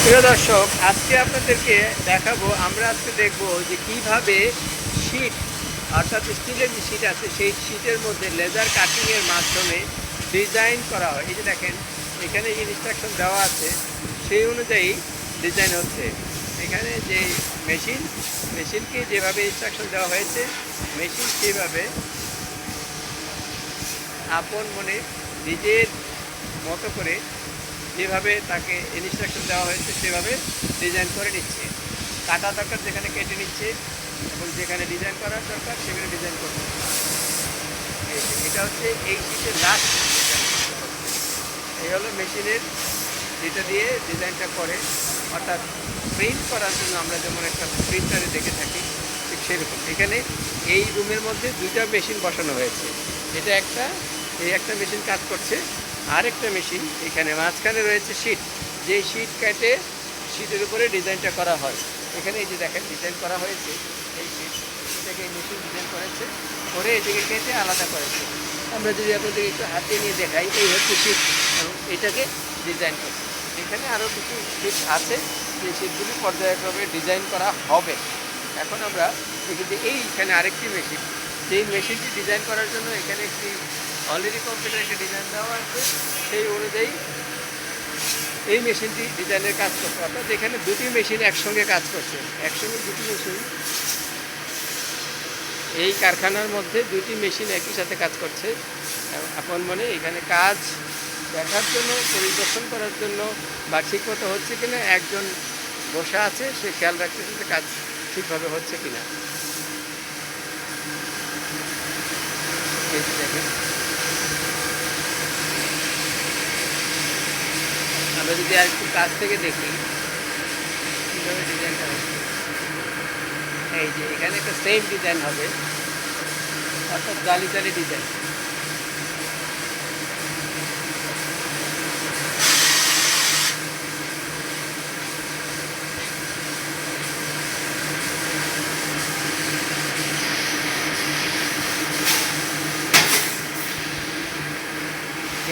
প্রিয় দর্শক, আজকে আপনাদেরকে দেখাবো, আমরা আজকে দেখব যে কিভাবে শীট অর্থাৎ স্টিলের যে শীট আছে সেই শীটের মধ্যে লেজার কাটিংয়ের মাধ্যমে ডিজাইন করা হয়। এই যে দেখেন, এখানে যে ইনস্ট্রাকশন দেওয়া আছে সেই অনুযায়ী ডিজাইন হচ্ছে। এখানে যে মেশিনকে যেভাবে ইনস্ট্রাকশন দেওয়া হয়েছে, মেশিন সেইভাবে আপন মনে নিজের মতো করে যেভাবে তাকে ইনস্ট্রাকশন দেওয়া হয়েছে সেভাবে ডিজাইন করে নিচ্ছে। কাটা দরকার যেখানে কেটে নিচ্ছে এবং যেখানে ডিজাইন করার দরকার সেখানে ডিজাইন করছে। এটা হচ্ছে এই শীটের লাস্ট। এই হলো মেশিনের যেটা দিয়ে ডিজাইনটা করে, অর্থাৎ প্রিন্ট করার জন্য আমরা যেমন একটা প্রিন্টারে দেখে থাকি ঠিক সেরকম। এখানে এই রুমের মধ্যে দুইটা মেশিন বসানো হয়েছে। এটা একটা মেশিন কাজ করছে, আরেকটা মেশিন এখানে মাঝখানে রয়েছে শীট, যে শীট কেটে শীটের উপরে ডিজাইনটা করা হয়। এখানে এই যে দেখেন ডিজাইন করা হয়েছে, এই শীট এটাকে মেশিন ডিজাইন করেছে, করে এটাকে কেটে আলাদা করেছে। আমরা যদি আপনাদের একটু হাতে নিয়ে দেখাই, এই হচ্ছে শীট এবং এটাকে ডিজাইন করছে। এখানে আরও কিছু শীট আছে, যে শীটগুলি পর্যায়ক্রমে ডিজাইন করা হবে। এখন আমরা দেখি যে এইখানে আরেকটি মেশিন, যেই মেশিনটি ডিজাইন করার জন্য এখানে একটি অলরেডি কম্পিউটার একটা ডিজাইন দেওয়া আছে, সেই অনুযায়ী এই মেশিনটি ডিজাইনের কাজ করছে। অর্থাৎ এখানে দুটি মেশিন একসঙ্গে কাজ করছে, একসঙ্গে দুটি মেশিন এই কারখানার মধ্যে দুটি মেশিন একই সাথে কাজ করছে। এখন মানে এখানে কাজ দেখার জন্য, পরিদর্শন করার জন্য বা ঠিকমতো হচ্ছে কিনা একজন বসা আছে, সে খেয়াল রাখতেছে যে কাজ ঠিকভাবে হচ্ছে কিনা। দেখেন, আমরা যদি আর একটু কাছ থেকে দেখি কীভাবে ডিজাইনটা হচ্ছে। এই যে এখানে একটা সেম ডিজাইন হবে, অর্থাৎ জালি ডিজাইন।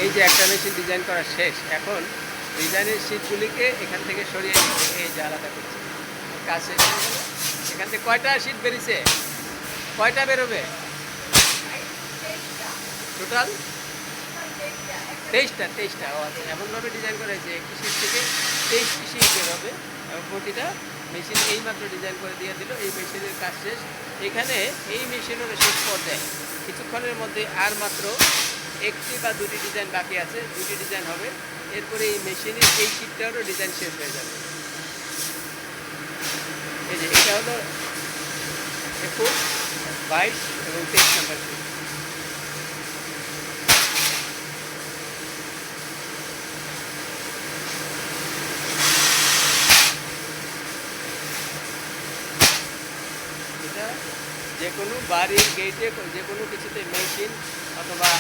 এই যে একটা মেশিন ডিজাইন করা শেষ, এখন ডিজাইনের শীটগুলিকে এখান থেকে সরিয়ে এই যে আলাদা করছে। কাজ শেষ হয়ে গেল। এখান থেকে কয়টা শীট বেরিয়েছে, কয়টা বেরোবে টোটাল? 23টা। ও আচ্ছা, এমনভাবে ডিজাইন করা হয়েছে একটি শীট থেকে 23টি শীট বেরোবে এবং প্রতিটা মেশিন এইমাত্র ডিজাইন করে দিয়ে দিল। এই মেশিনের কাজ শেষ। এখানে এই মেশিনের শেষ পর্যায়ে কিছুক্ষণের মধ্যে আর মাত্র একটি বা দুটি ডিজাইন বাকি আছে, দুটি ডিজাইন হবে। এরপরে এই মেশিনের এই শীটটারও ডিজাইন শেষ হয়ে যাবে। এই যে এটা হলো 21, 22 এবং 23 নম্বর শীট। এটা যে কোনো বাড়ির গেটে, যে কোনো কিছুতে মেশিন অথবা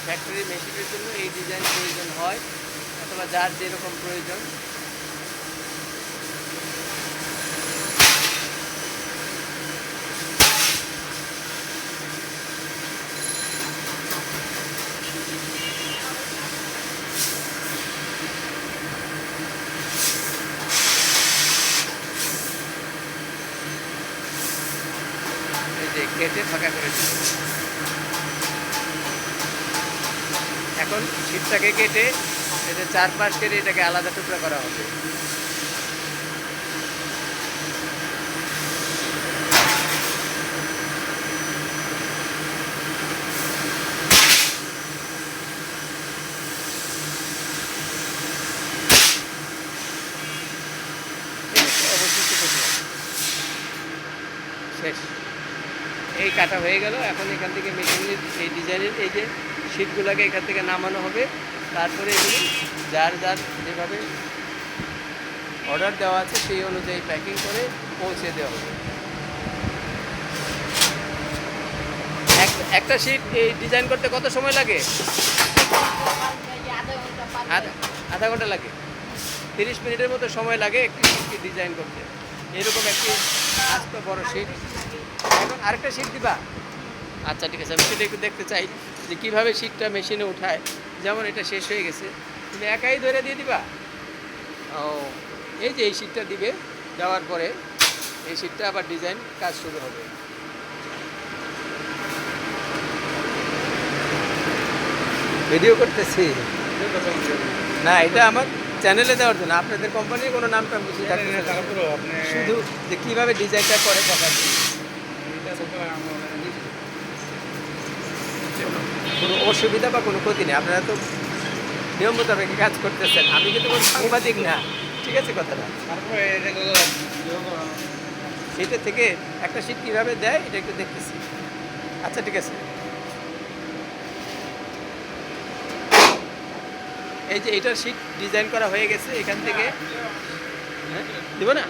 ফ্যাক্টরি মেশিনের জন্য এই ডিজাইন প্রয়োজন হয়, অথবা যার যেরকম প্রয়োজন। এই যে কেটে ফাঁকা করে দিল। এখন শীটটাকে কেটে এটা 4 পাশ কেটে এটাকে আলাদা টুকরা করা হবে। অবশিষ্ট টুকরা শেষ। এই কাটা হয়ে গেল। এখন এখান থেকে মেশিনের এই ডিজাইনের এই যে শীটগুলোকে এখান থেকে নামানো হবে। তারপরে এগুলি যার যেভাবে অর্ডার দেওয়া আছে সেই অনুযায়ী প্যাকিং করে পৌঁছে দেওয়া হবে। একটা শীট এই ডিজাইন করতে কত সময় লাগে? আধা ঘন্টা লাগে। 30 মিনিটের মতো সময় লাগে একটি শীটকে ডিজাইন করতে। এরকম একটি আস্ত বড় শীট। এখন আরেকটা শীট দিবা? আচ্ছা ঠিক আছে, আমি সেটা একটু দেখতে চাই যে কীভাবে শীটটা মেশিনে উঠায়। যেমন এটা শেষ হয়ে গেছে, তুমি একাই ধরে দিয়ে দিবা? ও, এই যে এই শীটটা দিবে, দেওয়ার পরে এই শীটটা আবার ডিজাইন কাজ শুরু হবে। ভিডিও করতেছি না, এটা আমার চ্যানেলে দেওয়ার জন্য, আপনাদের কোম্পানির কোনো নাম টাম কিছু থাকবে না, শুধু যে কীভাবে ডিজাইনটা করে দেখার জন্য। কোনো অসুবিধা বা কোনো ক্ষতি নেই, আপনারা তো নিয়ম মোতাবেক কাজ করতেছেন, আমি কিন্তু কোনো সাংবাদিক না, ঠিক আছে কথাটা। সেইটা থেকে একটা শীট কীভাবে দেয় এটা একটু দেখতেছি। আচ্ছা ঠিক আছে, এই যে এটার শীট ডিজাইন করা হয়ে গেছে, এখান থেকে দিব না।